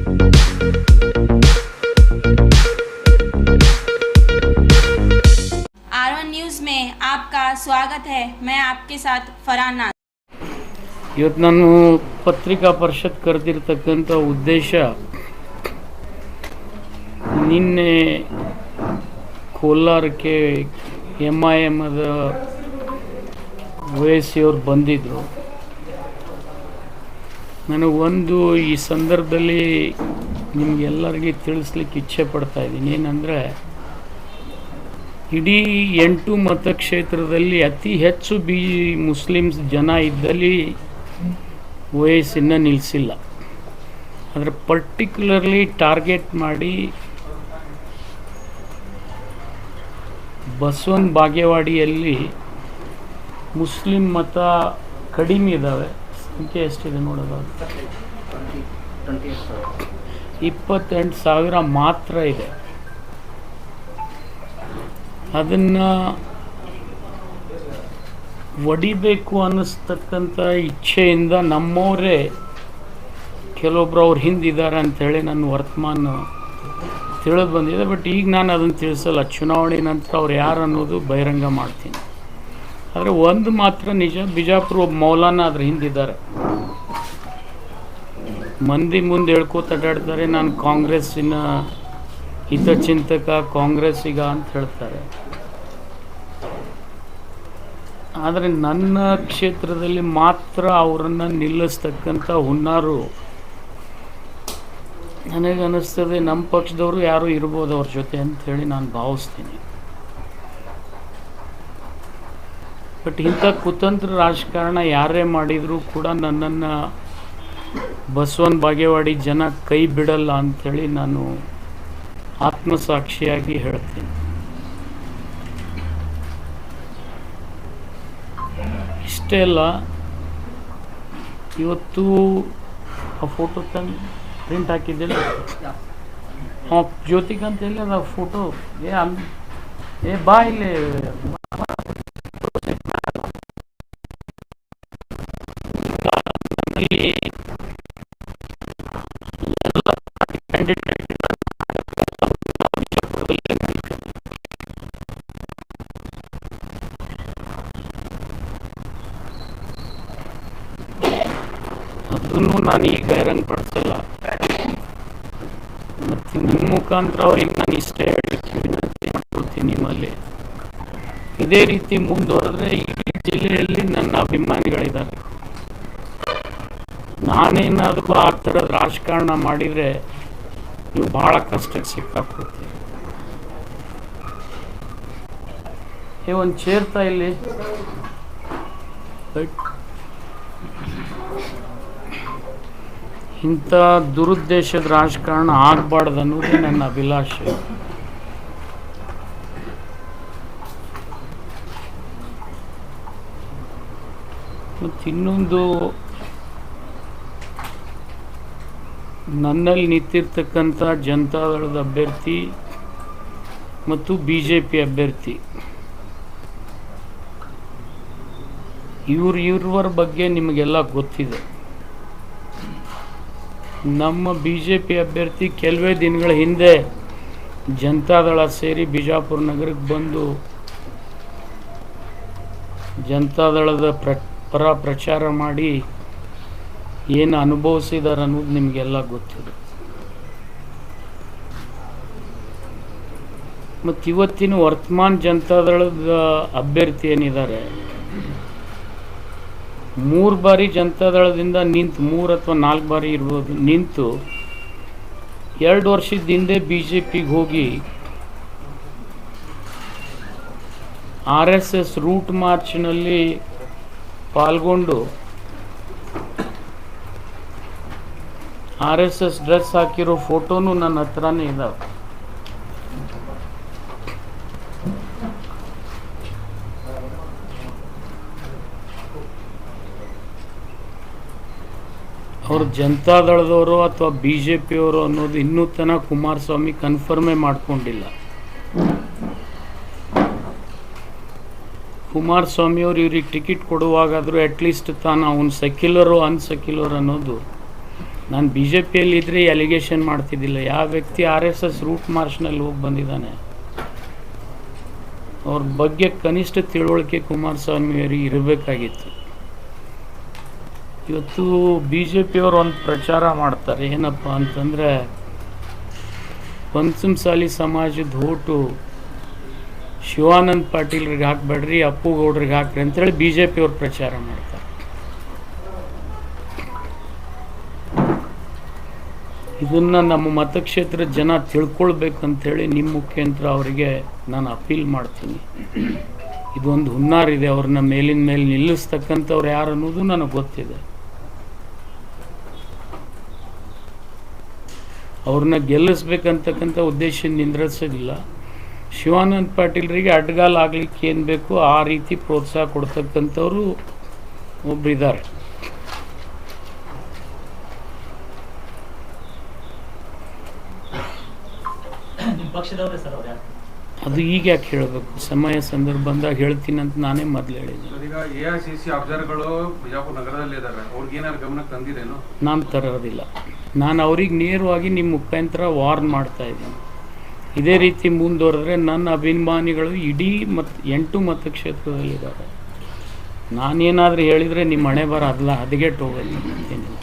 R1 news में आपका स्वागत है। मैं आपके साथ फरहान नाज़। ಇವತ್ತು ನಾನು ಪತ್ರಿಕಾ ಪರಿಷತ್ ಕರೆದಿರ್ತಕ್ಕಂಥ ಉದ್ದೇಶ ನಿನ್ನೆ ಕೋಲಾರಕ್ಕೆ MIMದ ವಯಸ್ಸಿಯವರು ಬಂದಿದ್ದರು. ನನಗೊಂದು ಈ ಸಂದರ್ಭದಲ್ಲಿ ನಿಮಗೆಲ್ಲರಿಗೆ ತಿಳಿಸ್ಲಿಕ್ಕೆ ಇಚ್ಛೆ ಪಡ್ತಾ ಇದ್ದೀನಿ. ಏನಂದರೆ, ಇಡೀ 8 ಮತಕ್ಷೇತ್ರದಲ್ಲಿ ಅತಿ ಹೆಚ್ಚು ಮುಸ್ಲಿಮ್ಸ್ ಜನ ಇದ್ದಲ್ಲಿ ವಯಸ್ಸನ್ನು ನಿಲ್ಲಿಸಿಲ್ಲ. ಆದರೆ ಪರ್ಟಿಕ್ಯುಲರ್ಲಿ ಟಾರ್ಗೆಟ್ ಮಾಡಿ ಬಸವನ ಬಾಗೇವಾಡಿಯಲ್ಲಿ ಮುಸ್ಲಿಂ ಮತ ಕಡಿಮೆ ಇದ್ದಾವೆ. ಸಂಖ್ಯೆ ಎಷ್ಟಿದೆ ನೋಡೋದು, 28,000 ಮಾತ್ರ ಇದೆ. ಅದನ್ನು ಒಡಿಬೇಕು ಅನ್ನಿಸ್ತಕ್ಕಂಥ ಇಚ್ಛೆಯಿಂದ ನಮ್ಮವರೇ ಕೆಲವೊಬ್ಬರು ಅವ್ರು ಹಿಂದಿದ್ದಾರೆ ಅಂಥೇಳಿ ನನ್ನ ವರ್ತಮಾನ ತಿಳಿದು ಬಂದಿದೆ. ಬಟ್ ಈಗ ನಾನು ಅದನ್ನು ತಿಳಿಸಲ್ಲ. ಚುನಾವಣೆ ನಂತರ ಅವ್ರು ಯಾರು ಅನ್ನೋದು ಬಹಿರಂಗ ಮಾಡ್ತೀನಿ. ಆದರೆ ಒಂದು ಮಾತ್ರ ನಿಜ, ಬಿಜಾಪುರ ಒಬ್ಬ ಮೌಲಾನ ಅದ್ರ ಹಿಂದಿದ್ದಾರೆ. ಮಂದಿ ಮುಂದೆ ಹೇಳ್ಕೋತ ಅಡ್ಡಾಡ್ತಾರೆ, ನಾನು ಕಾಂಗ್ರೆಸ್ಸಿನ ಹಿತಚಿಂತಕ, ಕಾಂಗ್ರೆಸ್ಸಿಗ ಅಂತ ಹೇಳ್ತಾರೆ. ಆದರೆ ನನ್ನ ಕ್ಷೇತ್ರದಲ್ಲಿ ಮಾತ್ರ ಅವರನ್ನು ನಿಲ್ಲಿಸ್ತಕ್ಕಂಥ ಹುನ್ನಾರು ನನಗನ್ನಿಸ್ತದೆ ನಮ್ಮ ಪಕ್ಷದವರು ಯಾರು ಇರ್ಬೋದು ಅವ್ರ ಜೊತೆ ಅಂಥೇಳಿ ನಾನು ಭಾವಿಸ್ತೀನಿ. ಬಟ್ ಇಂಥ ಕುತಂತ್ರ ರಾಜಕಾರಣ ಯಾರೇ ಮಾಡಿದರೂ ಕೂಡ ನನ್ನನ್ನು ಬಸವನ ಬಾಗೇವಾಡಿ ಜನ ಕೈ ಬಿಡಲ್ಲ ಅಂಥೇಳಿ ನಾನು ಆತ್ಮಸಾಕ್ಷಿಯಾಗಿ ಹೇಳ್ತೀನಿ. ಇಷ್ಟೇ ಅಲ್ಲ, ಇವತ್ತು ಆ ಫೋಟೋ ತಂದು ಪ್ರಿಂಟ್ ಹಾಕಿದ್ದಿಲ್ಲ, ಜ್ಯೋತಿಕಾಂತ್ ಎಲ್ಲಿ ಅದ ಫೋಟೋ? ಏ ಬಾ ಇಲ್ಲಿ ಅದನ್ನು ನಾನು ಈಗ ಬಹಿರಂಗಪಡಿಸಲ್ಲ. ಮತ್ತು ನಿಮ್ಮ ಮುಖಾಂತರ ಅವ್ರಿಗೆ ನಾನು ಇಷ್ಟ ಹೇಳಲಿಕ್ಕೆ ವಿನಂತಿ ಮಾಡ್ಕೊಳ್ತೀನಿ ನಿಮ್ಮಲ್ಲಿ. ಇದೇ ರೀತಿ ಮುಂದುವರೆದ್ರೆ ಈ ಜಿಲ್ಲೆಯಲ್ಲಿ ನನ್ನ ಅಭಿಮಾನಿಗಳಿದ್ದಾರೆ. ನಾನೇನಾದರೂ ಆ ಥರದ ರಾಜಕಾರಣ ಮಾಡಿದರೆ ನೀವು ಭಾಳ ಕಷ್ಟಕ್ಕೆ ಸಿಕ್ಕಾಕ್ಬಿಡ್ತೀವಿ. ಒಂದು ಚೇರ್ತಾ ಇಲ್ಲಿ ಇಂಥ ದುರುದ್ದೇಶದ ರಾಜಕಾರಣ ಆಗಬಾರ್ದು ಅನ್ನೋದೇ ನನ್ನ ಅಭಿಲಾಷೆ. ಮತ್ತು ಇನ್ನೊಂದು, ನನ್ನಲ್ಲಿ ನಿಂತಿರ್ತಕ್ಕಂಥ ಜನತಾದಳದ ಅಭ್ಯರ್ಥಿ ಮತ್ತು BJP ಅಭ್ಯರ್ಥಿ ಇವರ ಬಗ್ಗೆ ನಿಮಗೆಲ್ಲ ಗೊತ್ತಿದೆ. ನಮ್ಮ BJP ಅಭ್ಯರ್ಥಿ ಕೆಲವೇ ದಿನಗಳ ಹಿಂದೆ ಜನತಾದಳ ಸೇರಿ ಬಿಜಾಪುರ ನಗರಕ್ಕೆ ಬಂದು ಜನತಾದಳದ ಪರ ಪ್ರಚಾರ ಮಾಡಿ ಏನು ಅನುಭವಿಸಿದ್ದಾರೆ ಅನ್ನೋದು ನಿಮಗೆಲ್ಲ ಗೊತ್ತಿದೆ. ಮತ್ತು ಇವತ್ತಿನ ವರ್ತಮಾನ ಜನತಾದಳದ ಅಭ್ಯರ್ಥಿ ಏನಿದ್ದಾರೆ, 3 ಬಾರಿ ಜನತಾದಳದಿಂದ ನಿಂತು, 3 ಅಥವಾ 4 ಬಾರಿ ಇರ್ಬೋದು ನಿಂತು, 2 ವರ್ಷದ ಹಿಂದೆ BJPಗೆ ಹೋಗಿ RSS ರೂಟ್ ಮಾರ್ಚ್ನಲ್ಲಿ ಪಾಲ್ಗೊಂಡು RSS ಡ್ರೆಸ್ ಹಾಕಿರೋ ಫೋಟೋನು ನನ್ನ ಹತ್ರನೇ ಇದ್ದಾವೆ. ಅವರು ಜನತಾದಳದವರು ಅಥವಾ BJPಯವರು ಅನ್ನೋದು ಇನ್ನೂ ತನಕ ಕುಮಾರಸ್ವಾಮಿ ಕನ್ಫರ್ಮೇ ಮಾಡಿಕೊಂಡಿಲ್ಲ. ಕುಮಾರಸ್ವಾಮಿಯವರು ಇವ್ರಿಗೆ ಟಿಕೆಟ್ ಕೊಡುವಾಗಾದರೂ ಅಟ್ಲೀಸ್ಟ್ ತಾನು ಅವನು ಸೆಕ್ಯುಲರು ಅನ್ಸೆಕ್ಯುಲರ್ ಅನ್ನೋದು ನಾನು ಬಿ ಜೆ ಪಿಯಲ್ಲಿದ್ದರೆ ಅಲಿಗೇಷನ್ ಮಾಡ್ತಿದ್ದಿಲ್ಲ. ಯಾವ ವ್ಯಕ್ತಿ RSS ರೂಟ್ ಮಾರ್ಚ್ನಲ್ಲಿ ಹೋಗಿ ಬಂದಿದ್ದಾನೆ ಅವ್ರ ಬಗ್ಗೆ ಕನಿಷ್ಠ ತಿಳುವಳಿಕೆ ಕುಮಾರಸ್ವಾಮಿ ಅವರಿಗೆ ಇರಬೇಕಾಗಿತ್ತು. ಇವತ್ತು ಬಿ ಜೆ ಪಿಯವರು ಒಂದು ಪ್ರಚಾರ ಮಾಡ್ತಾರೆ, ಏನಪ್ಪ ಅಂತಂದರೆ ಪಂಚಮಸಾಲಿ ಸಮಾಜದ ಓಟು ಶಿವಾನಂದ ಪಾಟೀಲ್ರಿಗೆ ಹಾಕಬೇಡ್ರಿ, ಅಪ್ಪುಗೌಡ್ರಿಗೆ ಹಾಕ್ರಿ ಅಂತೇಳಿ ಬಿ ಜೆ ಪಿಯವ್ರು ಪ್ರಚಾರ ಮಾಡ್ತಾರೆ. ಇದನ್ನು ನಮ್ಮ ಮತಕ್ಷೇತ್ರದ ಜನ ತಿಳ್ಕೊಳ್ಬೇಕಂತೇಳಿ ನಿಮ್ಮ ಮುಖಾಂತರ ಅವರಿಗೆ ನಾನು ಅಪೀಲ್ ಮಾಡ್ತೀನಿ. ಇದೊಂದು ಹುನ್ನಾರಿದೆ, ಅವ್ರನ್ನ ಮೇಲಿನ ಮೇಲೆ ನಿಲ್ಲಿಸ್ತಕ್ಕಂಥವ್ರು ಯಾರು ಅನ್ನೋದು ನನಗೆ ಗೊತ್ತಿದೆ. ಅವ್ರನ್ನ ಗೆಲ್ಲಿಸ್ಬೇಕಂತಕ್ಕಂಥ ಉದ್ದೇಶ ನಿಂದ್ರಿಸೋದಿಲ್ಲ. ಶಿವಾನಂದ ಪಾಟೀಲ್ರಿಗೆ ಅಡ್ಗಾಲ ಆಗ್ಲಿಕ್ಕೆ ಏನು ಬೇಕು ಆ ರೀತಿ ಪ್ರೋತ್ಸಾಹ ಕೊಡ್ತಕ್ಕಂಥವ್ರು ಒಬ್ಬರಿದ್ದಾರೆ. ಅದು ಈಗ ಯಾಕೆ ಹೇಳಬೇಕು, ಸಮಯ ಸಂದರ್ಭ ಬಂದಾಗ ಹೇಳ್ತೀನಿ ಅಂತ ನಾನೇ ಮೊದಲು ಹೇಳಿದ್ದೆ. ಈಗ AICC ಅಬ್ಸರ್ವರ್ಗಳು ಬಿಜಾಪುರ ನಗರದಲ್ಲಿ ಇದ್ದಾರೆ, ಅವ್ರಿಗೆ ಏನಾದ್ರು ಗಮನಕ್ಕೆ ತಂದಿರೇನು? ನಾನು ತರೋದಿಲ್ಲ. ನಾನು ಅವ್ರಿಗೆ ನೇರವಾಗಿ ನಿಮ್ಮ ಮುಖಾಂತರ ವಾರ್ನ್ ಮಾಡ್ತಾ ಇದ್ದೀನಿ. ಇದೇ ರೀತಿ ಮುಂದುವರೆದ್ರೆ ನನ್ನ ಅಭಿಮಾನಿಗಳು ಇಡೀ 8 ಮತಕ್ಷೇತ್ರದಲ್ಲಿದ್ದಾರೆ. ನಾನೇನಾದರೂ ಹೇಳಿದರೆ ನಿಮ್ಮ ಹಣೆ ಬರ ಅದಲ್ಲ, ಹದಗೆಟ್ಟು ಹೋಗಲ್ಲ. ಏನಿಲ್ಲ.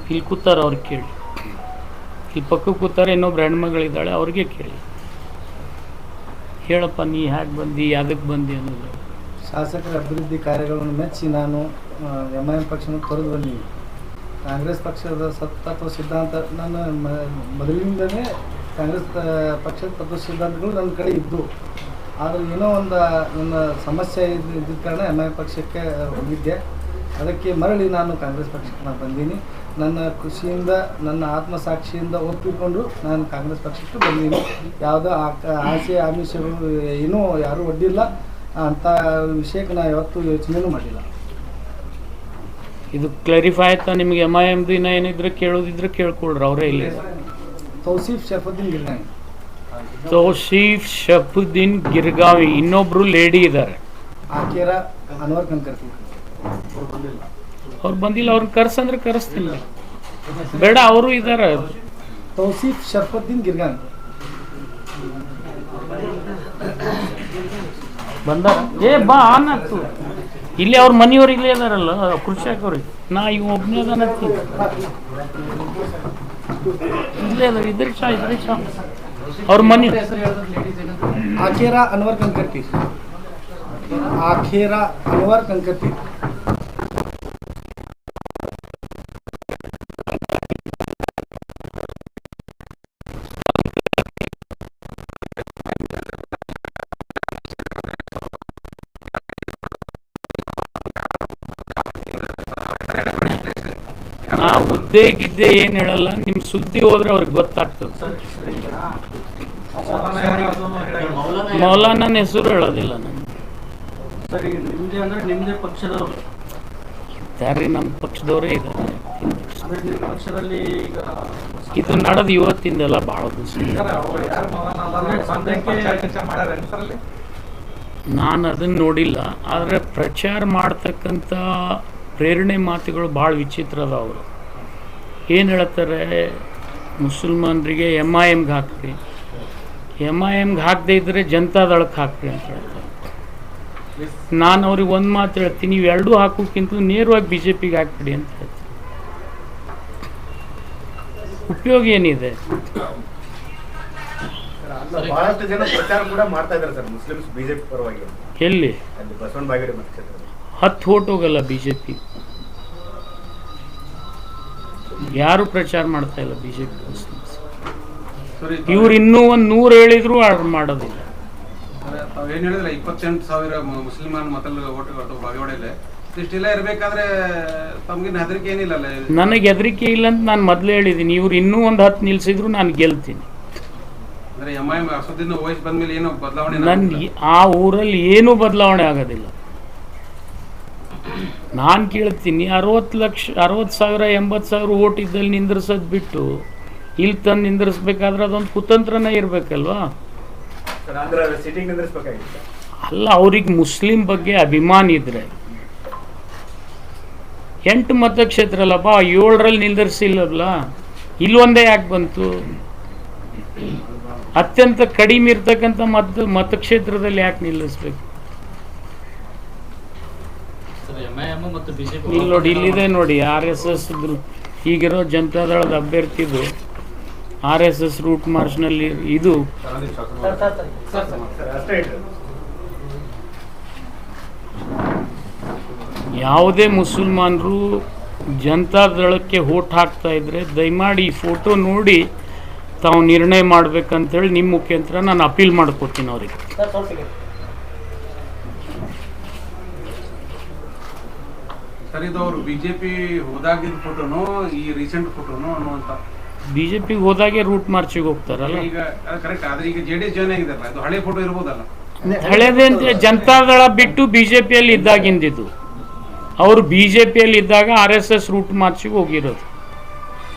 ಇಲ್ಲಿ ಕೂತಾರೆ, ಅವ್ರಿಗೆ ಕೇಳಿ. ಇಲ್ಲಿ ಪಕ್ಕಕ್ಕೆ ಕೂತಾರೆ, ಇನ್ನೊಬ್ರು ಹೆಣ್ಮಗಳಿದ್ದಾಳೆ, ಅವ್ರಿಗೆ ಕೇಳಿ. ಹೇಳಪ್ಪ, ನೀ ಹ್ಯಾಗೆ ಬಂದು ಯಾವ್ದಕ್ಕೆ ಬಂದು ಅನ್ನೋದು. ಶಾಸಕರ ಅಭಿವೃದ್ಧಿ ಕಾರ್ಯಗಳನ್ನು ಮೆಚ್ಚಿ ನಾನು MIM ಪಕ್ಷವನ್ನು ತೊರೆದು ಬಂದೀನಿ. ಕಾಂಗ್ರೆಸ್ ಪಕ್ಷದ ತತ್ವ ಸಿದ್ಧಾಂತ ನನ್ನ ಮೊದಲಿನಿಂದಲೇ ಕಾಂಗ್ರೆಸ್ ಪಕ್ಷದ ತತ್ವ ಸಿದ್ಧಾಂತಗಳು ನನ್ನ ಕಡೆ ಇದ್ದು, ಆದರೆ ಏನೋ ಒಂದು ನನ್ನ ಸಮಸ್ಯೆ ಇದ್ದ ಕಾರಣ MIM ಪಕ್ಷಕ್ಕೆ ಹೋಗಿದ್ದೆ. ಅದಕ್ಕೆ ಮರಳಿ ನಾನು ಕಾಂಗ್ರೆಸ್ ಪಕ್ಷಕ್ಕೆ ನಾನು ಬಂದೀನಿ. ನನ್ನ ಖುಷಿಯಿಂದ, ನನ್ನ ಆತ್ಮಸಾಕ್ಷಿಯಿಂದ ಒಪ್ಪಿಕೊಂಡು ನಾನು ಕಾಂಗ್ರೆಸ್ ಪಕ್ಷಕ್ಕೆ ಬಂದೀನಿ. ಯಾವುದೋ ಆಸೆ ಆಮಿಷಗಳು ಏನೂ ಯಾರೂ ಒಡ್ಡಿಲ್ಲ. ಅಂಥ ವಿಷಯಕ್ಕೆ ನಾನು ಯಾವತ್ತೂ ಯೋಚನೆಯೂ ಮಾಡಿಲ್ಲ. ಇದು ಕ್ಲಾರಿಫೈ ಆಯ್ತಾ ನಿಮಗೆ? MIM ದಿನ ಏನಿದ್ರೆ ಕೇಳೋದಿದ್ರೆ ಕೇಳ್ಕೊಳ್ರಿ, ಅವರೇ ಇಲ್ಲ. ತೌಸೀಫ್ ಶಫುದ್ದೀನ್ ಗಿರ್ಗಾವಿ. ತೌಸೀಫ್ ಶಫುದ್ದೀನ್ ಗಿರ್ಗಾವಿ, ಇನ್ನೊಬ್ರು ಲೇಡಿ ಇದ್ದಾರೆ, ಆಕೇರ ಅನ್ವರ್ ಕಂಕರ್ತಿ. ಅವ್ರು ಬಂದಿಲ್ಲ. ಅವ್ರನ್ನ ಕರ್ಸಂದ್ರೆ ಕರೆಸ್ತೀನಿ, ಬೇಡ ಅವರು ಇದ್ದಾರೆ. ತೌಸೀಫ್ ಶಫುದ್ದೀನ್ ಗಿರ್ಗಾವಿ ಬಂದಾರ. ಬಾ ಅನ್ನತ್ತು. ಇಲ್ಲಿ ಅವ್ರ ಮನೆಯವ್ರು ಇಲ್ಲೇ ಇದಾರಲ್ಲ, ಕೃಷಿಕ್ ಅವ್ರಿಗೆ. ನಾ ಇವ್ ಒಬ್ಬನೇ ಅದಾನತ್ತಿ, ಇಲ್ಲೇ ಅದಾರ. ಇದ್ರಿಷಾ ಅವ್ರ ಮನೆ. ಆಖೇರ ಅನ್ವರ್ ಕಂಕರ್ತಿ. ಆಖೇರ ಅನ್ವರ್ ಕಂಕರ್ತಿ. ನಾ ಹುದ್ದೆ ಗಿದ್ದೆ ಏನು ಹೇಳಲ್ಲ, ನಿಮ್ಮ ಸುದ್ದಿ ಹೋದ್ರೆ ಅವ್ರಿಗೆ ಗೊತ್ತಾಗ್ತದೆ. ಮೌಲಾನನ ಹೆಸರು ಹೇಳೋದಿಲ್ಲ ನಾನು. ಇದ್ದಾರೆ, ನಮ್ಮ ಪಕ್ಷದವರೇ ಇದ್ದಾರೆ. ಇದು ನಡೆದು ಇವತ್ತಿಂದೆಲ್ಲ ಭಾಳ ದಿವಸ. ನಾನು ಅದನ್ನು ನೋಡಿಲ್ಲ, ಆದರೆ ಪ್ರಚಾರ ಮಾಡ್ತಕ್ಕಂಥ ಪ್ರೇರಣೆ ಮಾತುಗಳು ಭಾಳ ವಿಚಿತ್ರ ಅದಾವ. ಅವರು ಏನು ಹೇಳ್ತಾರೆ, ಮುಸಲ್ಮಾನರಿಗೆ MIMಗೆ ಹಾಕ್ರಿ, MIMಗೆ ಹಾಕದೇ ಇದ್ದರೆ ಜನತಾದಳಕ್ಕೆ ಹಾಕ್ರಿ ಅಂತ ಹೇಳ್ತಾರೆ. ನಾನು ಅವ್ರಿಗೆ ಒಂದು ಮಾತು ಹೇಳ್ತೀನಿ, ನೀವು ಎರಡೂ ಹಾಕೋಕ್ಕಿಂತ ನೇರವಾಗಿ BJPಗೆ ಹಾಕ್ಬಿಡಿ ಅಂತ ಹೇಳ್ತೀನಿ. ಉಪಯೋಗ ಏನಿದೆ? ಬಹಳಷ್ಟು ಜನ ಪ್ರಚಾರ ಕೂಡ ಮಾಡ್ತಾ ಇದ್ದಾರೆ ಸರ್, ಮುಸ್ಲಿಮ್ಸ್ BJP ಪರವಾಗಿ. ಎಲ್ಲಿ? ಬಸವನ ಬಾಗೇಡಿ ಮತಕ್ಷೇತ್ರ 10 ಓಟ್ ಹೋಗಲ್ಲ BJP. ಯಾರು ಪ್ರಚಾರ ಮಾಡ್ತಾ ಇಲ್ಲ BJP. ಇವ್ರು ಇನ್ನೂ ಒಂದು 100 ಹೇಳಿದ್ರು ಮಾಡೋದಿಲ್ಲ. ತಾವೇನು ಹೇಳಿದ್ರೆ 28,000 ಮುಸ್ಲಿಮಾನ್ ಓಟು ಬಾಗೇವಾಡಿಯಲ್ಲಿ ಇಷ್ಟೆಲ್ಲ ಇರಬೇಕಾದ್ರೆ ತಮ್ಗಿನ್ನ ಹೆದರಿಕೆ ಏನಿಲ್ಲ? ನನಗೆ ಹೆದರಿಕೆ ಇಲ್ಲ ಅಂತ ನಾನು ಮೊದಲೇ ಹೇಳಿದ್ದೀನಿ. ಇವ್ರು ಇನ್ನೂ ಒಂದು 10 ನಿಲ್ಸಿದ್ರು ನಾನು ಗೆಲ್ತೀನಿ. ಅಂದ್ರೆ MIM ಅಸದುದ್ದೀನ್ ಓವೈಸಿ ಬಂದ್ಮೇಲೆ ಏನೋ ಬದಲಾವಣೆ? ನನ್ನ ಆ ಊರಲ್ಲಿ ಏನೂ ಬದಲಾವಣೆ ಆಗೋದಿಲ್ಲ. ನಾನು ಕೇಳ್ತೀನಿ, 60,000 80,000 ಓಟ್ ಇದ್ದಲ್ಲಿ ನಿಂದ್ರಿಸೋದು ಬಿಟ್ಟು ಇಲ್ಲಿ ತಂದು ನಿಂದ್ರಿಸ್ಬೇಕಾದ್ರೆ ಅದೊಂದು ಕುತಂತ್ರನೇ ಇರಬೇಕಲ್ವಾ? ಅಲ್ಲ, ಅವ್ರಿಗೆ ಮುಸ್ಲಿಂ ಬಗ್ಗೆ ಅಭಿಮಾನ ಇದ್ರೆ 8 ಮತಕ್ಷೇತ್ರ ಅಲ್ಲಪ್ಪ, 7ರಲ್ಲಿ ನಿಂದಿರ್ಸಿಲ್ಲಲ್ಲ, ಇಲ್ಲೊಂದೇ ಯಾಕೆ ಬಂತು? ಅತ್ಯಂತ ಕಡಿಮೆ ಇರ್ತಕ್ಕಂಥ ಮತಕ್ಷೇತ್ರದಲ್ಲಿ ಯಾಕೆ ನಿಲ್ಲಿಸ್ಬೇಕು? ಇಲ್ಲಿ ನೋಡಿ, ಇಲ್ಲಿದೆ ನೋಡಿ, RSS ಈಗಿರೋ ಜನತಾದಳದ ಅಭ್ಯರ್ಥಿದು RSS ರೂಟ್ ಮಾರ್ಚ್ನಲ್ಲಿ ಇದು ಯಾವುದೇ ಮುಸಲ್ಮಾನರು ಜನತಾದಳಕ್ಕೆ ವೋಟ್ ಹಾಕ್ತಾ ಇದ್ರೆ ದಯಮಾಡಿ ಈ ಫೋಟೋ ನೋಡಿ ತಾವು ನಿರ್ಣಯ ಮಾಡ್ಬೇಕಂತೇಳಿ ನಿಮ್ಮ ಮುಖಾಂತರ ನಾನು ಅಪೀಲ್ ಮಾಡ್ಕೋತೀನಿ ಅವ್ರಿಗೆ. ಸರ್, ಇದು ಅವರು ಬಿಜೆಪಿ ಹೋದಾಗಿದ್ದ ಫೋಟೋನು ಈ ರೀಸೆಂಟ್ ಫೋಟೋನು ಅನ್ನುವಂತ. ಬಿಜೆಪಿಗೆ ಹೋದಾಗೆ ರೂಟ್ ಮಾರ್ಚಿಗೆ ಹೋಗ್ತಾರಲ್ಲ, ಈಗ ಕರೆಕ್ಟ್. ಆದ್ರೆ ಈಗ JDS ಜಾಯ್ನ್ ಆಗಿದಾರಲ್ಲ, ಅದು ಹಳೆ ಫೋಟೋ ಇರ್ಬೋದಲ್ಲ? ಹಳೇದೇ ಅಂತ ಜನತಾದಳ ಬಿಟ್ಟು ಬಿಜೆಪಿಯಲ್ಲಿ ಇದ್ದಾಗಿಂದಿದ್ದು. ಅವರು ಬಿಜೆಪಿಯಲ್ಲಿ ಇದ್ದಾಗ RSS ರೂಟ್ ಮಾರ್ಚಿಗೆ ಹೋಗಿರೋದು.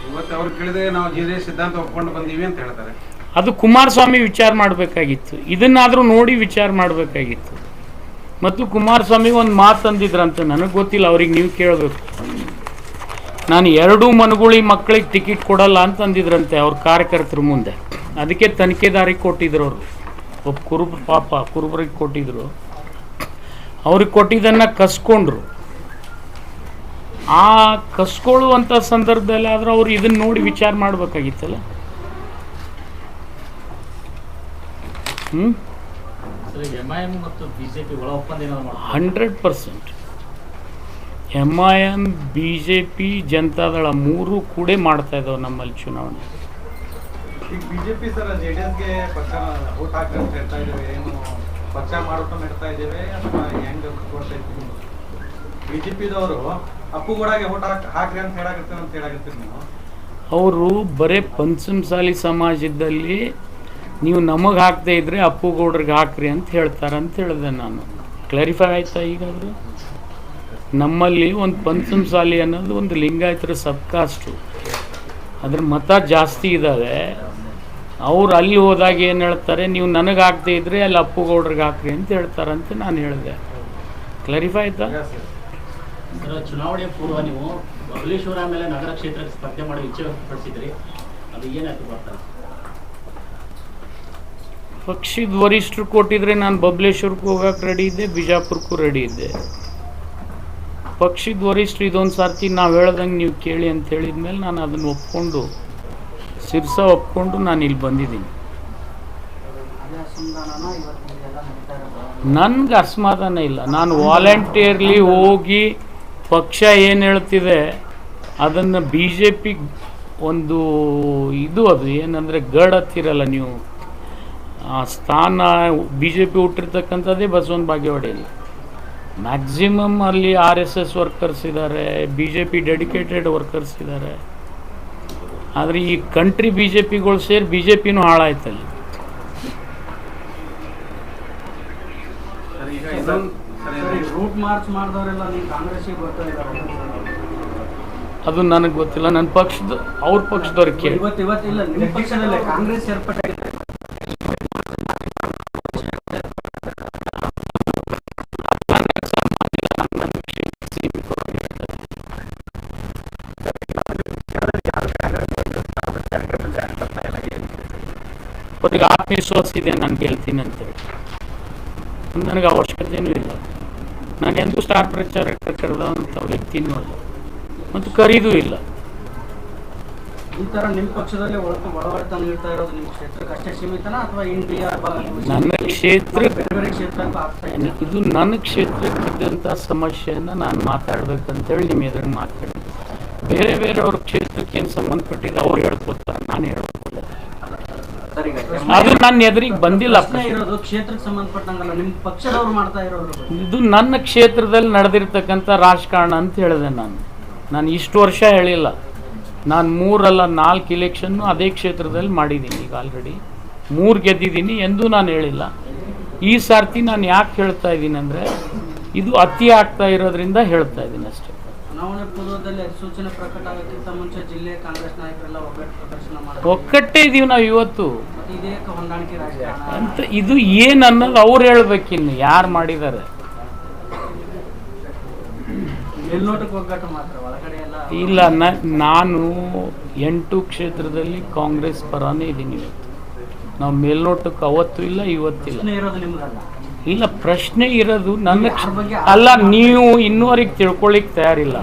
ಇವತ್ತು ಅವ್ರು ಕೇಳಿದ್ರೆ ನಾವು JDS ಸಿದ್ಧಾಂತ ಒಪ್ಕೊಂಡು ಬಂದೀವಿ ಅಂತ ಹೇಳ್ತಾರೆ. ಅದು ಕುಮಾರಸ್ವಾಮಿ ವಿಚಾರ ಮಾಡಬೇಕಾಗಿತ್ತು, ಇದನ್ನಾದರೂ ನೋಡಿ ವಿಚಾರ ಮಾಡಬೇಕಾಗಿತ್ತು. ಮತ್ತು ಕುಮಾರಸ್ವಾಮಿ ಒಂದು ಮಾತು ಅಂದಿದ್ರಂತೆ, ನನಗೆ ಗೊತ್ತಿಲ್ಲ, ಅವ್ರಿಗೆ ನೀವು ಕೇಳಬೇಕು. ನಾನು 2 ಮನಗುಳಿ ಮಕ್ಕಳಿಗೆ ಟಿಕೆಟ್ ಕೊಡಲ್ಲ ಅಂತ ಅಂದಿದ್ರಂತೆ ಅವ್ರ ಕಾರ್ಯಕರ್ತರ ಮುಂದೆ. ಅದಕ್ಕೆ ತನಿಖೆದಾರಿಗೆ ಕೊಟ್ಟಿದ್ರು ಅವರು. ಒಬ್ಬ ಕುರುಬ ಪಾಪ ಕುರುಬರಿಗೆ ಕೊಟ್ಟಿದ್ರು. ಅವ್ರಿಗೆ ಕೊಟ್ಟಿದ್ದನ್ನು ಕಸ್ಕೊಂಡ್ರು. ಆ ಕಸ್ಕೊಳ್ಳುವಂಥ ಸಂದರ್ಭದಲ್ಲಿ ಆದ್ರೆ ಅವ್ರು ಇದನ್ನ ನೋಡಿ ವಿಚಾರ ಮಾಡಬೇಕಾಗಿತ್ತಲ್ಲ. 100% MIM BJP ಜನತಾದಳ 3 ಕೂಡ ಮಾಡ್ತಾ ಇದ್ದಾವೆ ನಮ್ಮಲ್ಲಿ ಚುನಾವಣೆ. ಈಗ ಬಿಜೆಪಿ ಸರ್ JDSಗೆ ಪಕ್ಷ ವೋಟ್ ಹಾಕಿ ಅಂತ ಹೇಳ್ತಾ ಇದ್ದೇವೆ, ಏನು ಪಕ್ಷ ಮಾಡೋಟ ಮಾಡ್ತಾ ಇದ್ದೇವೆ ಅಥವಾ ಹೆಂಗ್ ಕೊಡ್ತಾ ಇದ್ದೀವಿ? ಬಿಜೆಪಿದವರು ಅಪ್ಪುಗೂಡಾಗೆ ವೋಟ್ ಹಾಕ್ರಿ ಅಂತ ಹೇಳಾಕತ್ತೀರಿ ನೀವು. ಅವರು ಬರೇ ಪಂಚಮಸಾಲಿ ಸಮಾಜದಲ್ಲಿ ನೀವು ನಮಗೆ ಹಾಕದೇ ಇದ್ರೆ ಅಪ್ಪುಗೌಡ್ರಿಗೆ ಹಾಕ್ರಿ ಅಂತ ಹೇಳ್ತಾರಂತ ಹೇಳಿದೆ ನಾನು. ಕ್ಲಾರಿಫೈ ಆಯ್ತಾ? ಈಗಾದರೂ ನಮ್ಮಲ್ಲಿ ಒಂದು ಪಂಚಮಸಾಲಿ ಅನ್ನೋದು ಒಂದು ಲಿಂಗಾಯತರ ಸಬ್ಕಾಸ್ಟು, ಅದ್ರ ಮತ ಜಾಸ್ತಿ ಇದ್ದಾವೆ. ಅವ್ರು ಅಲ್ಲಿ ಹೋದಾಗ ಏನು ಹೇಳ್ತಾರೆ, ನೀವು ನನಗೆ ಹಾಕ್ದೇ ಇದ್ರೆ ಅಲ್ಲಿ ಅಪ್ಪುಗೌಡ್ರಿಗೆ ಹಾಕ್ರಿ ಅಂತ ಹೇಳ್ತಾರಂತ ನಾನು ಹೇಳಿದೆ. ಕ್ಲಾರಿಫೈ ಆಯ್ತಾ? ಚುನಾವಣೆಯ ಪೂರ್ವ ನೀವು ಬಬಲೇಶ್ವರ ಮೇಲೆ ನಗರ ಕ್ಷೇತ್ರಕ್ಕೆ ಸ್ಪರ್ಧೆ ಮಾಡೋ ಇಚ್ಛೆ ವ್ಯಕ್ತಪಡಿಸಿದ್ರಿ, ಅದು ಏನಾಯ್ತು ಬರ್ತಾರೆ? ಪಕ್ಷದ ವರಿಷ್ಠರು ಕೊಟ್ಟಿದ್ರೆ ನಾನು ಬಬಲೇಶ್ವರಕ್ಕೆ ಹೋಗಕ್ಕೆ ರೆಡಿ ಇದ್ದೆ, ಬಿಜಾಪುರಕ್ಕೂ ರೆಡಿ ಇದ್ದೆ. ಪಕ್ಷದ ವರಿಷ್ಠರು ಇದೊಂದು ಸರ್ತಿ ನಾವು ಹೇಳ್ದಂಗೆ ನೀವು ಕೇಳಿ ಅಂತ ಹೇಳಿದ್ಮೇಲೆ ನಾನು ಅದನ್ನು ಒಪ್ಕೊಂಡು ಸಿರ್ಸಾ ಒಪ್ಕೊಂಡು ನಾನು ಇಲ್ಲಿ ಬಂದಿದ್ದೀನಿ. ನನಗೆ ಅಸಮಾಧಾನ ಇಲ್ಲ. ನಾನು ವಾಲಂಟಿಯರ್ಲಿ ಹೋಗಿ ಪಕ್ಷ ಏನು ಹೇಳ್ತಿದೆ ಅದನ್ನು BJP ಒಂದು ಇದು ಅದು ಏನಂದರೆ ಗಡ್ ಹತ್ತಿರಲ್ಲ ನೀವು, ಆ ಸ್ಥಾನ BJP ಹುಟ್ಟಿರ್ತಕ್ಕಂಥದ್ದೇ ಬಸವನ ಬಾಗೇವಾಡಿಯಲ್ಲಿ. ಮ್ಯಾಕ್ಸಿಮಮ್ ಅಲ್ಲಿ RSS ವರ್ಕರ್ಸ್ ಇದ್ದಾರೆ, BJP ಡೆಡಿಕೇಟೆಡ್ ವರ್ಕರ್ಸ್ ಇದ್ದಾರೆ. ಆದರೆ ಈ ಕಂಟ್ರಿ BJPಗಳು ಸೇರಿ BJPನೂ ಹಾಳಾಯ್ತಲ್ಲಿ. ರೂಟ್ ಮಾರ್ಚ್ ಮಾಡಿದವರೆಲ್ಲ ನೀವು ಕಾಂಗ್ರೆಸ್ಗೆ ಬರ್ತಾ ಇದ್ದಾರೆ, ಅದು ನನಗೆ ಗೊತ್ತಿಲ್ಲ. ನನ್ನ ಪಕ್ಷದ ಅವ್ರ ಪಕ್ಷದವ್ರಿಗೆ ಕೇಳಿ. ಇವತ್ತಿಲ್ಲ ನಿಮ್ಮ ಪಕ್ಷದಲ್ಲೇ ಕಾಂಗ್ರೆಸ್ ಸೇರ್ಪಡೆ ಅವ್ರಿಗೆ ಆತ್ಮವಿಶ್ವಾಸ ಇದೆ ನಾನು ಗೆಲ್ತೀನಿ ಅಂತೇಳಿ. ನನಗೆ ಅವಶ್ಯಕತೆಯೂ ಇಲ್ಲ. ನಾನು ಎಂದೂ ಸ್ಟಾರ್ ಪ್ರಚಾರಕ್ಕೆ ಕರೆದಂಥ ವ್ಯಕ್ತಿನೂ ಅಲ್ಲ ಮತ್ತು ಕರೀದೂ ಇಲ್ಲ. ಈ ಥರ ನಿಮ್ಮ ಪಕ್ಷದಲ್ಲಿ ಒಳವರ್ತನ ನೀಡ್ತಾ ಇರೋದು ನಿಮ್ಮ ಕ್ಷೇತ್ರಕ್ಕೆ ಅಷ್ಟೇ ಸೀಮಿತನಾ ಅಥವಾ ಇಂಡಿಯಾ ನನ್ನ ಕ್ಷೇತ್ರ ಬೇರೆ ಬೇರೆ ಕ್ಷೇತ್ರಕ್ಕೂ ಆಗ್ತಾ ಇದೆ? ಇದು ನನ್ನ ಕ್ಷೇತ್ರಕ್ಕಿದ್ದಂಥ ಸಮಸ್ಯೆಯನ್ನು ನಾನು ಮಾತಾಡ್ಬೇಕಂತೇಳಿ ನಿಮ್ಮ ಎದುರು ಮಾತಾಡಿ. ಬೇರೆ ಬೇರೆಯವ್ರ ಕ್ಷೇತ್ರಕ್ಕೆ ಏನು ಸಂಬಂಧಪಟ್ಟಿದೆ ಅವ್ರು ಹೇಳ್ಕೊತಾರೆ, ನಾನು ಹೇಳ್ಕೊಲ್ಲ. ಅದು ನನ್ನ ಎದುರಿಗೆ ಬಂದಿಲ್ಲ. ಇರೋದು ಕ್ಷೇತ್ರಕ್ಕೆ ಸಂಬಂಧಪಟ್ಟಂಗಲ್ಲ, ನಿಮ್ಮ ಪಕ್ಷದವ್ರು ಮಾಡ್ತಾ ಇರೋದು. ಇದು ನನ್ನ ಕ್ಷೇತ್ರದಲ್ಲಿ ನಡೆದಿರ್ತಕ್ಕಂಥ ರಾಜಕಾರಣ ಅಂತ ಹೇಳಿದೆ ನಾನು ಇಷ್ಟು ವರ್ಷ ಹೇಳಿಲ್ಲ. ನಾನು 3 ಅಲ್ಲ 4 ಇಲೆಕ್ಷನ್ನು ಅದೇ ಕ್ಷೇತ್ರದಲ್ಲಿ ಮಾಡಿದ್ದೀನಿ. ಈಗ ಆಲ್ರೆಡಿ 3 ಗೆದ್ದಿದ್ದೀನಿ ಎಂದೂ ನಾನು ಹೇಳಿಲ್ಲ. ಈ ಸಾರ್ತಿ ನಾನು ಯಾಕೆ ಹೇಳ್ತಾ ಇದ್ದೀನಿ ಅಂದರೆ ಇದು ಅತಿ ಆಗ್ತಾ ಇರೋದ್ರಿಂದ ಹೇಳ್ತಾ ಇದ್ದೀನಿ ಅಷ್ಟೇ. ಚುನಾವಣೆ ಪೂರ್ವದಲ್ಲಿ ಅಧಿಸೂಚನೆ ಪ್ರಕಟ ಆಗೋಕ್ಕಿಂತ ಮುಂಚೆ ಜಿಲ್ಲೆ ಕಾಂಗ್ರೆಸ್ ನಾಯಕರೆಲ್ಲ ಒಗ್ಗಟ್ಟು ಪ್ರದರ್ಶನ ಮಾಡಿದ್ರು. ಒಕ್ಕಟ್ಟೇ ಇದೀವಿ ನಾವು ಇವತ್ತು ಮತ್ತೆ ಇದೇ ಹೊಂದಾಣಿಕೆ ರಾಜಕಾರಣ ಅಂತ. ಇದು ಏನು ಅನ್ನೋದು ಅವ್ರು ಹೇಳ್ಬೇಕಿನ್ನು ಯಾರು ಮಾಡಿದ್ದಾರೆ. ಮೇಲ್ನೋಟಕ್ಕೆ ಒಗ್ಗಟ್ಟು ಮಾತ್ರ, ಒಳಗಡೆ ಎಲ್ಲ ಇಲ್ಲ, ನಾನು 8 ಕ್ಷೇತ್ರದಲ್ಲಿ ಕಾಂಗ್ರೆಸ್ ಪರಾನೇ ಇದ್ದೀನಿ ಇವತ್ತು. ನಾವು ಮೇಲ್ನೋಟಕ್ಕೆ ಅವತ್ತು ಇಲ್ಲ, ಇವತ್ತಿಲ್ಲ. ಪ್ರಶ್ನೆ ಇರೋದು ನಿಮ್ಗಲ್ಲ. ಇಲ್ಲ, ಪ್ರಶ್ನೆ ಇರೋದು ನನ್ನ ಯಾರ ಬಗ್ಗೆ ಅಲ್ಲ. ನೀವು ಇನ್ನೂವರೆಗೆ ತಿಳ್ಕೊಳ್ಳಿಕ್ಕೆ ತಯಾರಿಲ್ಲ.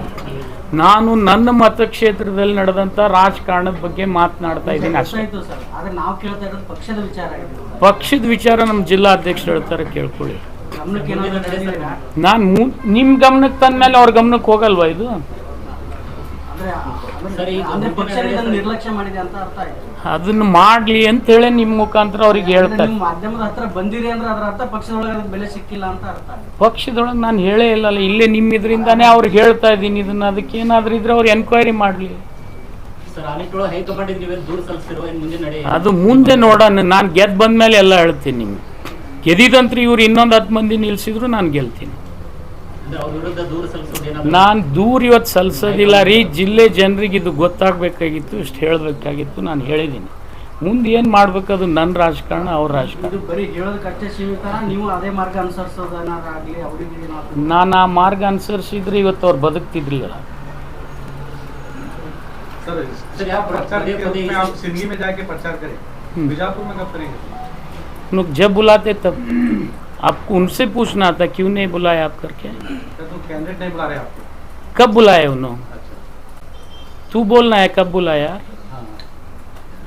ನಾನು ನನ್ನ ಮತಕ್ಷೇತ್ರದಲ್ಲಿ ನಡೆದಂಥ ರಾಜಕಾರಣದ ಬಗ್ಗೆ ಮಾತನಾಡ್ತಾ ಇದ್ದೀನಿ ಅಷ್ಟೇ. ಆಯ್ತು ಸರ್, ಆದ್ರೆ ನಾವು ಕೇಳ್ತಾ ಇರೋದು ಪಕ್ಷದ ವಿಚಾರ ಆಗಿದೆ. ಪಕ್ಷದ ವಿಚಾರ ನಮ್ಮ ಜಿಲ್ಲಾಧ್ಯಕ್ಷರು ಹೇಳ್ತಾರೆ, ಕೇಳ್ಕೊಳ್ಳಿ. ಗಮನಕ್ಕೆ ಏನಾದ್ರು ತಂದಿದ್ದೀರಾ? ನಾನು ನಿಮ್ಮ ಗಮನಕ್ಕೆ ತಂದ ಮೇಲೆ ಅವ್ರ ಗಮನಕ್ಕೆ ಹೋಗಲ್ವಾ ಇದು? ಅಂದ್ರೆ ಪಕ್ಷ ಇದನ್ನು ನಿರ್ಲಕ್ಷ್ಯ ಮಾಡಿದೆ ಅಂತ ಅರ್ಥ ಆಯ್ತು. ಅದನ್ನು ಮಾಡಲಿ ಅಂತೇಳಿ ನಿಮ್ಮ ಮುಖಾಂತರ ಅವ್ರಿಗೆ ಹೇಳ್ತಾರೆ. ನೀವು ಮಾಧ್ಯಮದ ಹತ್ರ ಬಂದಿರಿ ಅಂದ್ರೆ ಅದರ ಅರ್ಥ ಪಕ್ಷದೊಳಗೆ ಅದಕ್ಕೆ ಬೆಲೆ ಸಿಕ್ಕಿಲ್ಲ ಅಂತ ಅರ್ಥ ಆಯ್ತು. ಪಕ್ಷದೊಳಗೆ ನಾನು ಹೇಳೇ ಇಲ್ಲಲ್ಲ, ಇಲ್ಲೇ ನಿಮ್ಮ ಇದರಿಂದಾನೇ ಅವ್ರಿಗೆ ಹೇಳ್ತಾ ಇದ್ದೀನಿ ಇದನ್ನ. ಅದಕ್ಕೆ ಏನಾದರೂ ಇದ್ರೆ ಅವ್ರು ಎನ್ಕ್ವೈರಿ ಮಾಡಲಿ. ಸರ್, ಆನೆಗಳೊಳಗೆ ಹೈಕಮಾಂಡ್ ನೀವೇನು ದೂರ ಸಲ್ಲಿಸಿರುವ ಮುಂದೆ ನಡೆ ಅದು ಮುಂದೆ ನೋಡೋಣ. ನಾನು ಗೆದ್ದು ಬಂದಮೇಲೆ ಎಲ್ಲ ಹೇಳ್ತೀನಿ ನಿಮ್ಗೆ. ಗೆದ್ದಿದಂತ್ರಿ ಇವ್ರು ಇನ್ನೊಂದು 10 ಮಂದಿ ನಿಲ್ಸಿದ್ರು ನಾನು ಗೆಲ್ತೀನಿ. ಅಂದ್ರೆ ಅವ್ರ ವಿರುದ್ಧ ದೂರ ಸಲ್ಲಿಸೋದು ನಾನು ದೂರ ಇವತ್ತು ಸಲ್ಲಿಸೋದಿಲ್ಲ ರೀ. ಜಿಲ್ಲೆ ಜನರಿಗೆ ಇದು ಗೊತ್ತಾಗಬೇಕಾಗಿತ್ತು, ಇಷ್ಟು ಹೇಳಬೇಕಾಗಿತ್ತು. ನಾನು ಹೇಳಿದ್ದೀನಿ. ಮುಂದೆ ಏನು ಮಾಡ್ಬೇಕು ಅದು ನನ್ನ ರಾಜಕಾರಣ, ಅವ್ರ ರಾಜಕಾರಣ. ಇದು ಬರೀ ಹೇಳೋದಕ್ಕಷ್ಟೇ ಸೀಮಿತ, ನೀವು ಅದೇ ಮಾರ್ಗ ಅನುಸರಿಸೋದನ್ನಾಗಲಿ ಅವರಿಗೆ ಏನಾದ್ರು ನಾನು ಆ ಮಾರ್ಗ ಅನುಸರಿಸಿದ್ರೆ ಇವತ್ತು ಅವ್ರು ಬದುಕ್ತಿದ್ರಿಲ್ಲ. सर आप प्रचार के रूप में आप सिंधी में जाके प्रचार करें, बीजापुर में कब करेंगे? लोग जब बुलाते तब आपको उनसे पूछना था क्यों नहीं बुलाया आप करके. तो कैंडिडेट नहीं बुला रहे आपको? कब बुलाए उन्होंने? तू बोलना है कब बुलाया.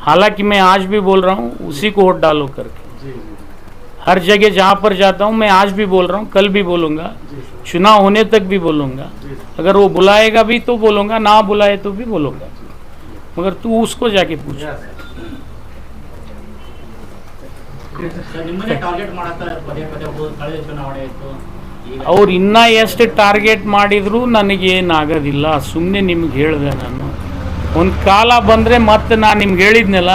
हालांकि मैं आज भी बोल रहा हूँ उसी को वोट डालो करके. हर जगह जहाँ पर जाता हूँ मैं आज भी बोल रहा हूँ, कल भी बोलूँगा, चुनाव होने तक भी बोलूँगा. अगर वो बुलाएगा भी तो बोलूँगा, ना बुलाए तो भी बोलूँगा. मगर तू उसको जाके पूछ. ಸರ್, ನಿಮ್ಮನ್ನೇ ಟಾರ್ಗೆಟ್ ಮಾಡತ್ತಾರೆ ಪದೇ ಪದೇ. ಕಳೆದ ಚುನಾವಣೆ ಇತ್ತು, ಈಗ ಅವ್ರು ಇನ್ನೂ ಎಷ್ಟು ಟಾರ್ಗೆಟ್ ಮಾಡಿದರೂ ನನಗೇನಾಗೋದಿಲ್ಲ. ಸುಮ್ಮನೆ ನಿಮ್ಗೆ ಹೇಳಿದೆ ನಾನು. ಒಂದು ಕಾಲ ಬಂದರೆ ಮತ್ತೆ ನಾನು ನಿಮ್ಗೆ ಹೇಳಿದ್ನಲ್ಲ,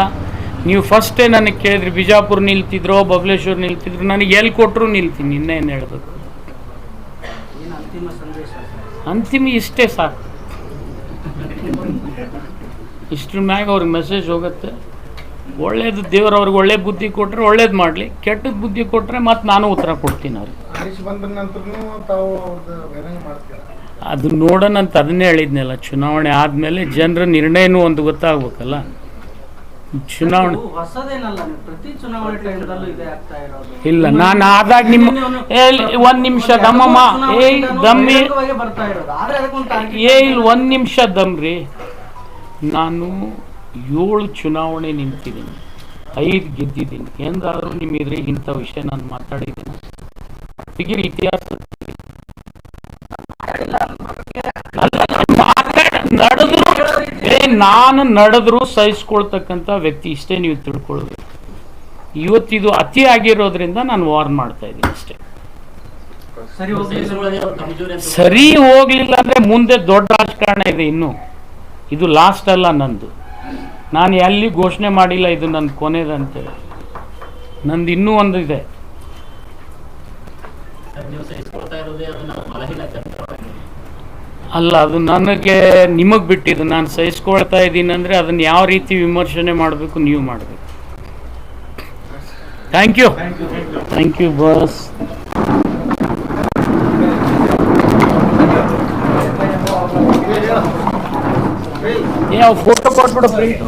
ನೀವು ಫಸ್ಟೇ ನನಗೆ ಕೇಳಿದ್ರಿ ಬಿಜಾಪುರ ನಿಲ್ತಿದ್ರೋ ಬಬಲೇಶ್ವರ್ ನಿಲ್ತಿದ್ರು, ನನಗೆ ಎಲ್ಲಿ ಕೊಟ್ಟರು ನಿಲ್ತೀನಿ. ಇನ್ನೇನು ಹೇಳಬೇಕು. ಏನು ಅಂತಿಮ ಸಂದೇಶ ಸರ್? ಅಂತಿಮ ಇಷ್ಟೇ ಸಾಕು. ಇಷ್ಟ್ರ ಮ್ಯಾಗ ಅವ್ರಿಗೆ ಮೆಸೇಜ್ ಹೋಗುತ್ತೆ. ಒಳ್ಳೇದು ದೇವ್ರು ಅವ್ರಿಗೆ ಒಳ್ಳೆ ಬುದ್ಧಿ ಕೊಟ್ಟರೆ ಒಳ್ಳೇದು ಮಾಡಲಿ, ಕೆಟ್ಟದ ಬುದ್ಧಿ ಕೊಟ್ಟರೆ ಮತ್ತೆ ನಾನು ಉತ್ತರ ಕೊಡ್ತೀನಿ ಅವ್ರಿಗೆ. ಆದೇಶ ಬಂದ ನಂತರನೂ ತಾವು ಬಹಿರಂಗ ಮಾಡ್ತೀರಾ? ಅದು ನೋಡೋಣ ಅಂತ ಅದನ್ನೇ ಹೇಳಿದ್ನಲ್ಲ. ಚುನಾವಣೆ ಆದಮೇಲೆ ಜನರ ನಿರ್ಣಯನೂ ಒಂದು ಗೊತ್ತಾಗ್ಬೇಕಲ್ಲ. ಚುನಾವಣೆ ಇದು ಹೊಸದೇನಲ್ಲ, ನೀವು ಪ್ರತಿ ಚುನಾವಣೆ ಟೈಮ್ದಲ್ಲೂ ಇದೇ ಆಗ್ತಾ ಇರೋದು. ಇಲ್ಲ, ನಾನು ಆದಾಗ ನಿಮ್ಮ ಒಂದು ನಿಮಿಷ ದಮ್ಮಮ್ಮ ದಮ್ಮಿ ಬರ್ತಾ ಇರೋದು. ಆದ್ರೆ ಅದಕ್ಕೊಂದು target ಇಲ್ಲ, 1 ನಿಮಿಷ ದಮ್ರಿ. ನಾನು 7 ಚುನಾವಣೆ ನಿಂತಿದ್ದೀನಿ, 5 ಗೆದ್ದಿದ್ದೀನಿ. ಎಂದಾದರೂ ನಿಮ್ಮ ಎದುರಿಗೆ ಇಂಥ ವಿಷಯ ನಾನು ಮಾತಾಡಿದ್ದೀನಿ? ತೆಗೀರಿ ಇತಿಹಾಸ. ನಾನು ನಡೆದ್ರು ಸಹಿಸ್ಕೊಳ್ತಕ್ಕಂಥ ವ್ಯಕ್ತಿ, ಇಷ್ಟೇ ನೀವು ತಿಳ್ಕೊಳ್ಬೇಕು. ಇವತ್ತಿದು ಅತಿ ಆಗಿರೋದ್ರಿಂದ ನಾನು ವಾರ್ನ್ ಮಾಡ್ತಾ ಇದ್ದೀನಿ ಅಷ್ಟೇ. ಸರಿ ಹೋಗ್ಲಿ. ಸಹಿಸಿಕೊಳ್ಳದೆ ಅವ್ರ ಕಮಜೋರಿ ಅಂತ ಸರಿ ಹೋಗ್ಲಿಲ್ಲ ಅಂದರೆ ಮುಂದೆ ದೊಡ್ಡ ರಾಜಕಾರಣ ಇದೆ ಇನ್ನು. ಇದು ಲಾಸ್ಟ್ ಅಲ್ಲ ನಂದು. ನಾನು ಎಲ್ಲಿ ಘೋಷಣೆ ಮಾಡಿಲ್ಲ ಇದು ನನ್ನ ಕೊನೆದಂತೇಳಿ. ನಂದು ಇನ್ನೂ ಒಂದು ಇದೆ. ಸರ್, ನೀವು ಸಹಿಸಿಕೊಳ್ತಾ ಇರೋದೇ ಅದನ್ನ ಬಲಹೀನತೆ ಅಂತ. ಅಲ್ಲ, ಅದು ನನಗೆ ನಿಮಗೆ ಬಿಟ್ಟಿದ್ದು. ನಾನು ಸಹಿಸ್ಕೊಳ್ತಾ ಇದ್ದೀನಿ ಅಂದರೆ ಅದನ್ನು ಯಾವ ರೀತಿ ವಿಮರ್ಶನೆ ಮಾಡಬೇಕು ನೀವು ಮಾಡಬೇಕು. Thank you boss. ಯಾವ ಫೋಟೋ ಕೊಟ್ಬಿಡು ಪ್ರಿಂಟ್.